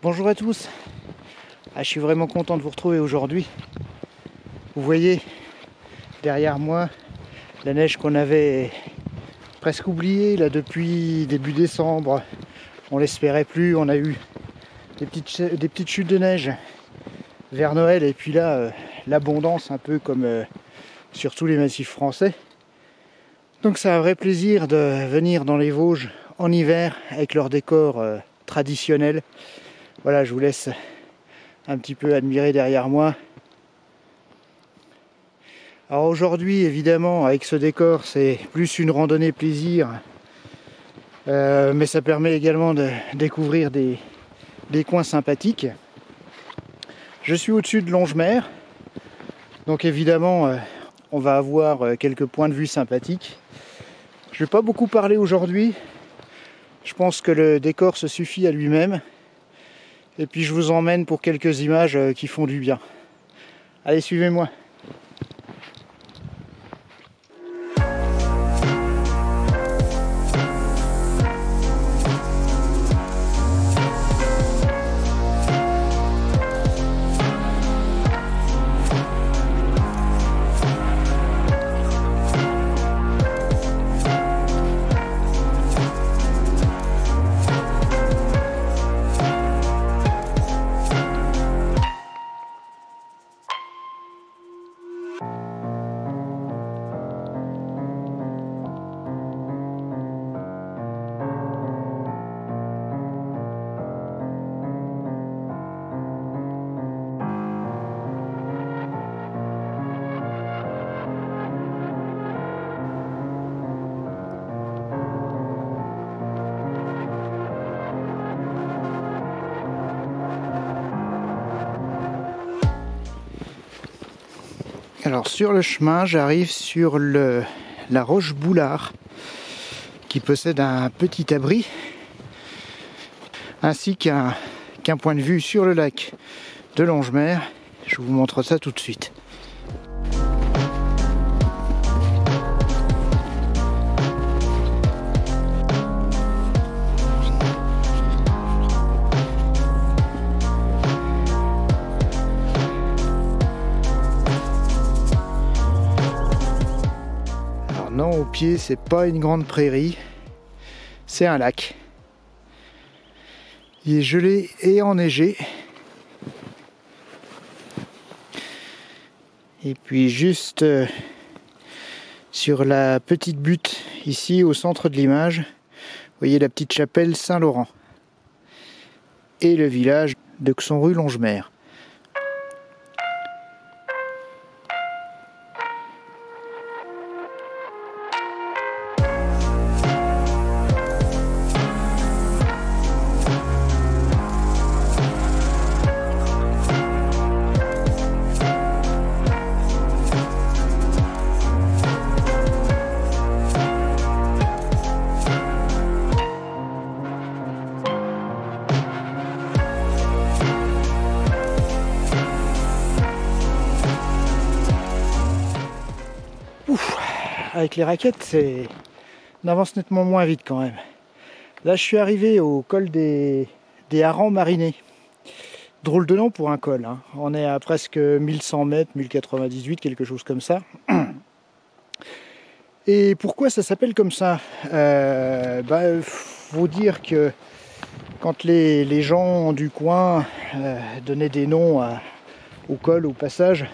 Bonjour à tous. Je suis vraiment content de vous retrouver aujourd'hui. Vous voyez derrière moi la neige qu'on avait presque oubliée là, depuis début décembre. On l'espérait plus, on a eu des petites chutes de neige vers Noël et puis là l'abondance un peu comme sur tous les massifs français. Donc c'est un vrai plaisir de venir dans les Vosges en hiver avec leur décor traditionnel. Voilà, je vous laisse un petit peu admirer derrière moi. Alors aujourd'hui, évidemment, avec ce décor, c'est plus une randonnée plaisir, mais ça permet également de découvrir des coins sympathiques. Je suis au-dessus de Longemer, donc évidemment, on va avoir quelques points de vue sympathiques. Je ne vais pas beaucoup parler aujourd'hui. Je pense que le décor se suffit à lui-même. Et puis je vous emmène pour quelques images qui font du bien. Allez, suivez-moi. Alors sur le chemin, j'arrive sur la Roche Boulard qui possède un petit abri ainsi qu'un point de vue sur le lac de Longemer. Je vous montre ça tout de suite. Non, au pied, c'est pas une grande prairie, c'est un lac. Il est gelé et enneigé. Et puis juste sur la petite butte, ici au centre de l'image, vous voyez la petite chapelle Saint-Laurent. Et le village de Xonru-Longemer. Avec les raquettes, on avance nettement moins vite quand même. Là, je suis arrivé au col des Harengs Marinés. Drôle de nom pour un col, hein. On est à presque 1100 mètres, 1098, quelque chose comme ça. Et pourquoi ça s'appelle comme ça? Faut dire que quand les gens du coin donnaient des noms au col, au passage,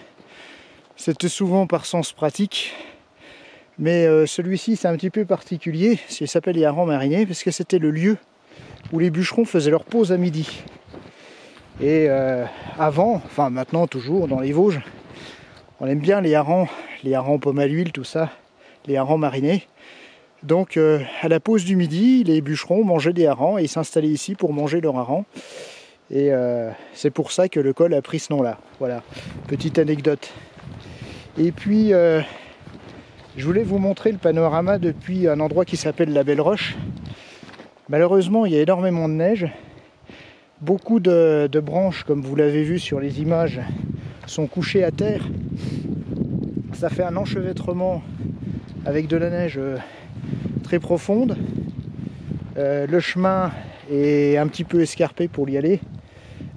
c'était souvent par sens pratique. Mais celui-ci, c'est un petit peu particulier. Il s'appelle les Harengs Marinés parce que c'était le lieu où les bûcherons faisaient leur pause à midi. Et avant, enfin maintenant toujours dans les Vosges, on aime bien les harengs pommes à l'huile, tout ça, les harengs marinés. Donc à la pause du midi, les bûcherons mangeaient des harengs et ils s'installaient ici pour manger leurs harengs. Et c'est pour ça que le col a pris ce nom-là. Voilà, petite anecdote. Et puis, je voulais vous montrer le panorama depuis un endroit qui s'appelle la Belle Roche. Malheureusement, il y a énormément de neige. Beaucoup de branches, comme vous l'avez vu sur les images, sont couchées à terre. Ça fait un enchevêtrement avec de la neige très profonde. Le chemin est un petit peu escarpé pour y aller.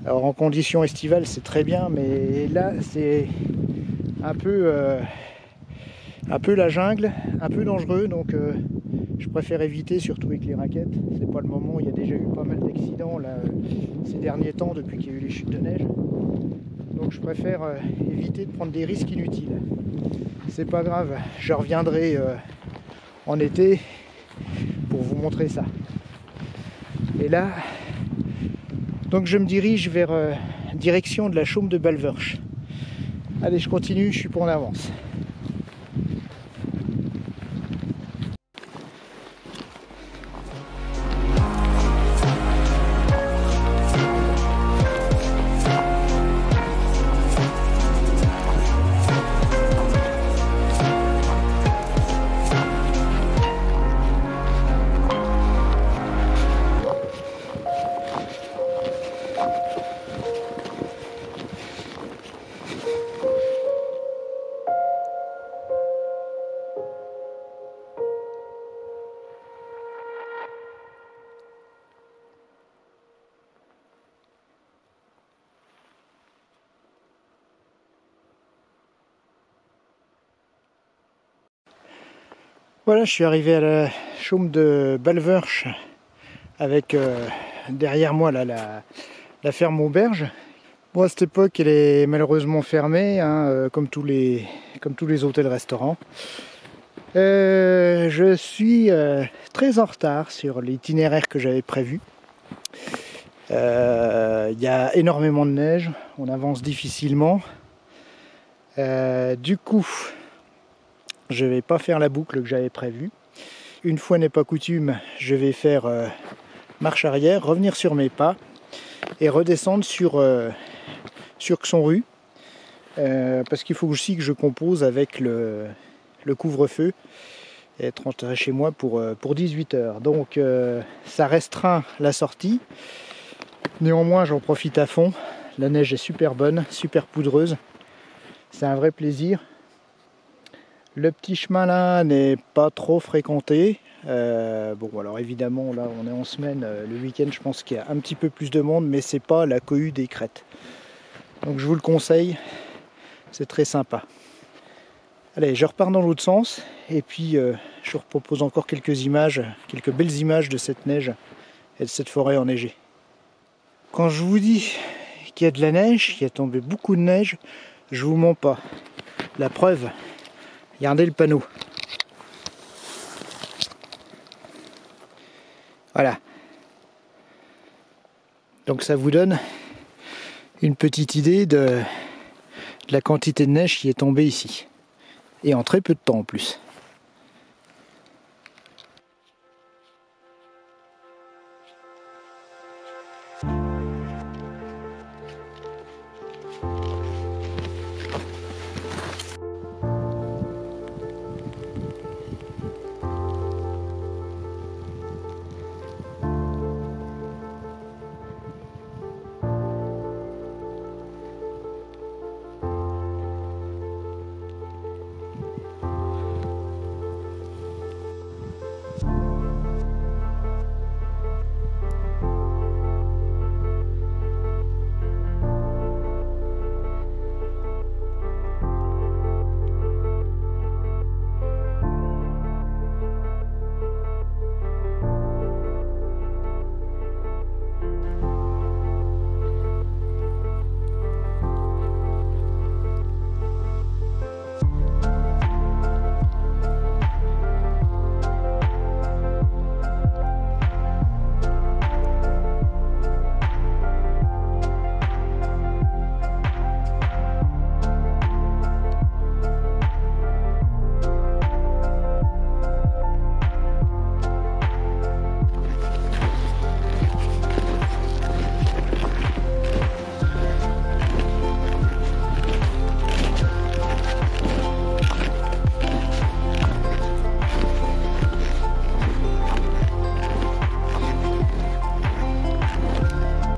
Alors en conditions estivales c'est très bien, mais là c'est un peu la jungle, un peu dangereux, donc je préfère éviter, surtout avec les raquettes. C'est pas le moment, il y a déjà eu pas mal d'accidents là ces derniers temps depuis qu'il y a eu les chutes de neige. Donc je préfère éviter de prendre des risques inutiles. C'est pas grave, je reviendrai en été pour vous montrer ça. Et là, donc je me dirige vers direction de la chaume de Balversch. Allez, je continue, je suis pas en avance. Voilà, je suis arrivé à la chaume de Balversch avec derrière moi là, la ferme auberge. Bon, à cette époque, elle est malheureusement fermée, hein, comme tous les hôtels-restaurants. Je suis très en retard sur l'itinéraire que j'avais prévu. Il y a énormément de neige, on avance difficilement. Du coup, je vais pas faire la boucle que j'avais prévue. Une fois n'est pas coutume, je vais faire marche arrière, revenir sur mes pas et redescendre sur Xonru, parce qu'il faut aussi que je compose avec le couvre-feu et être rentré chez moi pour 18h. Donc ça restreint la sortie. Néanmoins, j'en profite à fond. La neige est super bonne, super poudreuse. C'est un vrai plaisir. Le petit chemin là n'est pas trop fréquenté. Bon, alors évidemment, là on est en semaine, le week-end je pense qu'il y a un petit peu plus de monde, mais c'est pas la cohue des crêtes. Donc je vous le conseille, c'est très sympa. Allez, je repars dans l'autre sens et puis je vous propose encore quelques images, quelques belles images de cette neige et de cette forêt enneigée. Quand je vous dis qu'il y a de la neige, qu'il y a tombé beaucoup de neige, je vous mens pas. La preuve, regardez le panneau. Voilà. Donc ça vous donne une petite idée de la quantité de neige qui est tombée ici. Et en très peu de temps en plus.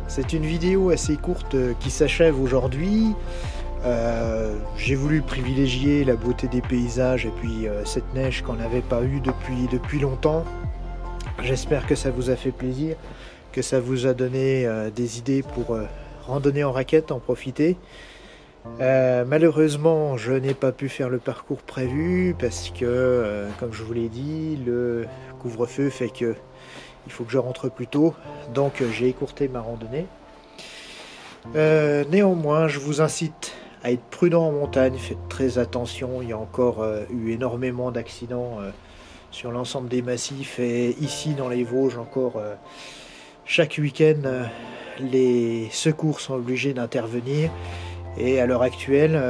C'est une vidéo assez courte qui s'achève aujourd'hui. J'ai voulu privilégier la beauté des paysages et puis cette neige qu'on n'avait pas eue depuis longtemps. J'espère que ça vous a fait plaisir, que ça vous a donné des idées pour randonnée en raquette, en profiter. Malheureusement, je n'ai pas pu faire le parcours prévu parce que, comme je vous l'ai dit, le couvre-feu fait que il faut que je rentre plus tôt, donc j'ai écourté ma randonnée. Néanmoins, je vous incite à être prudent en montagne, faites très attention, il y a encore eu énormément d'accidents sur l'ensemble des massifs, et ici dans les Vosges encore, chaque week-end, les secours sont obligés d'intervenir. Et à l'heure actuelle,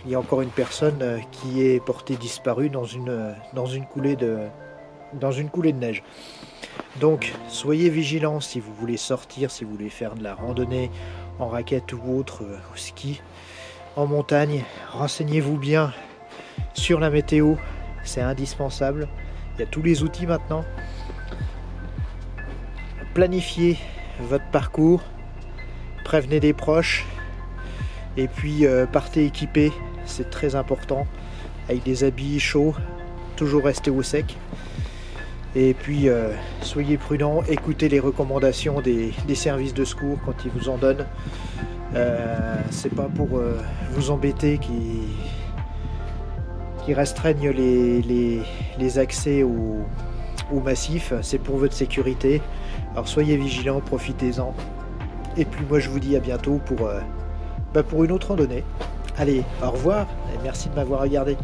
il y a encore une personne qui est portée disparue dans une coulée de neige. Donc soyez vigilants si vous voulez sortir, si vous voulez faire de la randonnée en raquette ou autre, au ski, en montagne. Renseignez-vous bien sur la météo, c'est indispensable. Il y a tous les outils maintenant. Planifiez votre parcours, prévenez des proches. Et puis partez équipé, c'est très important, avec des habits chauds, toujours rester au sec. Et puis soyez prudents, écoutez les recommandations des services de secours quand ils vous en donnent. C'est pas pour vous embêter qui restreignent les accès au massif, c'est pour votre sécurité. Alors soyez vigilants, profitez-en. Et puis moi je vous dis à bientôt pour une autre randonnée. Allez, au revoir et merci de m'avoir regardé.